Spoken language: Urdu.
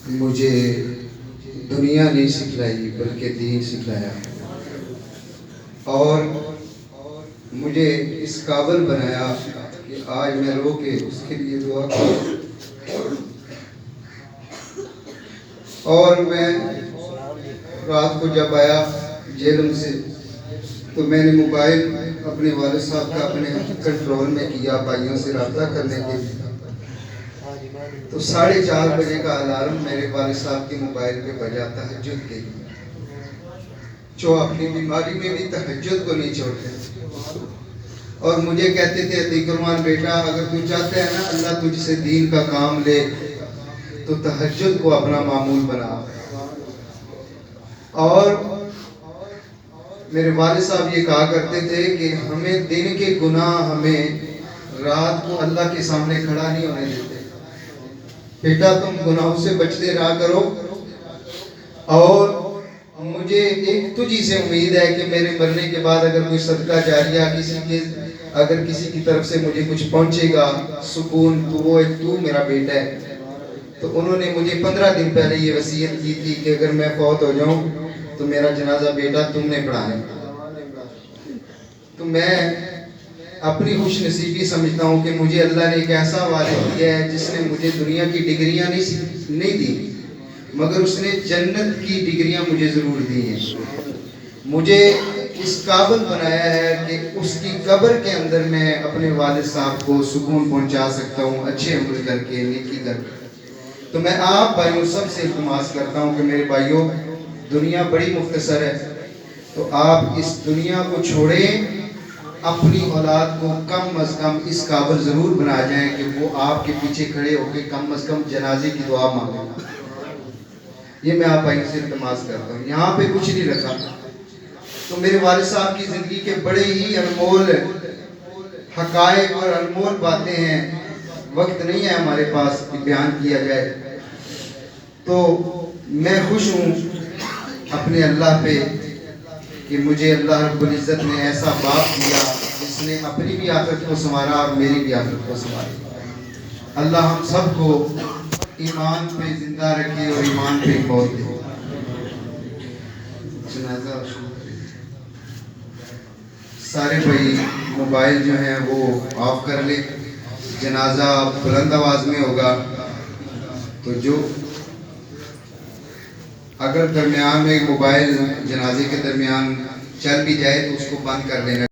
مجھے دنیا نہیں سکھلائی بلکہ دین سکھلایا، اور مجھے اس قابل بنایا کہ آج میں رو کے اس کے لیے دعا کروں۔ اور میں رات کو جب آیا جیلم سے تو میں نے موبائل اپنے والد صاحب کا اپنے کنٹرول میں کیا بھائیوں سے رابطہ کرنے کے لیے، تو 4:30 بجے کا الارم میرے والد صاحب کے موبائل پہ بجا تہجد کے لیے، جو اپنی بیماری میں بھی تہجد کو نہیں چھوڑتے، اور مجھے کہتے تھے عتیق الرحمان بیٹا اگر تو چاہتا ہے نا اللہ تجھ سے دین کا کام لے تو تہجد کو اپنا معمول بنا۔ اور میرے والد صاحب یہ کہا کرتے تھے کہ ہمیں دن کے گناہ ہمیں رات کو اللہ کے سامنے کھڑا نہیں ہونے دیتے، بیٹا تم گناہوں سے بچتے رہا کرو، اور مجھے ایک تجھی سے امید ہے کہ میرے مرنے کے بعد اگر کوئی صدقہ جاریہ اگر کسی کی طرف سے مجھے کچھ پہنچے گا سکون، تو وہ ایک تو میرا بیٹا ہے۔ تو انہوں نے مجھے 15 دن پہلے یہ وصیت کی تھی کہ اگر میں فوت ہو جاؤں تو میرا جنازہ بیٹا تم نے پڑھانا ہے۔ تو میں اپنی خوش نصیبی سمجھتا ہوں کہ مجھے اللہ نے ایک ایسا والد دیا ہے جس نے مجھے دنیا کی ڈگریاں نہیں دی، مگر اس نے جنت کی ڈگریاں مجھے ضرور دی ہیں۔ مجھے اس قابل بنایا ہے کہ اس کی قبر کے اندر میں اپنے والد صاحب کو سکون پہنچا سکتا ہوں اچھے عمل کر کے، نیکی کر کے۔ تو میں آپ بھائیوں سب سے التماس کرتا ہوں کہ میرے بھائیوں دنیا بڑی مختصر ہے، تو آپ اس دنیا کو چھوڑیں، اپنی اولاد کو کم از کم اس قابل ضرور بنا جائیں کہ وہ آپ کے پیچھے کھڑے ہو کے کم از کم جنازے کی دعا مانگیں۔ یہ میں آپ بھائیوں سے التماس کرتا ہوں۔ یہاں پہ کچھ نہیں رکھا، تو میرے والد صاحب کی زندگی کے بڑے ہی انمول حقائق اور انمول باتیں ہیں، وقت نہیں ہے ہمارے پاس کہ بیان کیا جائے۔ تو میں خوش ہوں اپنے اللہ پہ کہ مجھے اللہ رب العزت نے ایسا باپ دیا جس نے اپنی بھی آخرت کو سنوارا اور میری بھی آخرت کو سنوارا۔ اللہ ہم سب کو ایمان پہ زندہ رکھے اور ایمان پہ موت دے۔ جنازہ سارے بھائی موبائل جو ہیں وہ آف کر لیں، جنازہ بلند آواز میں ہوگا، تو جو اگر درمیان میں موبائل جنازے کے درمیان چل بھی جائے تو اس کو بند کر لینا۔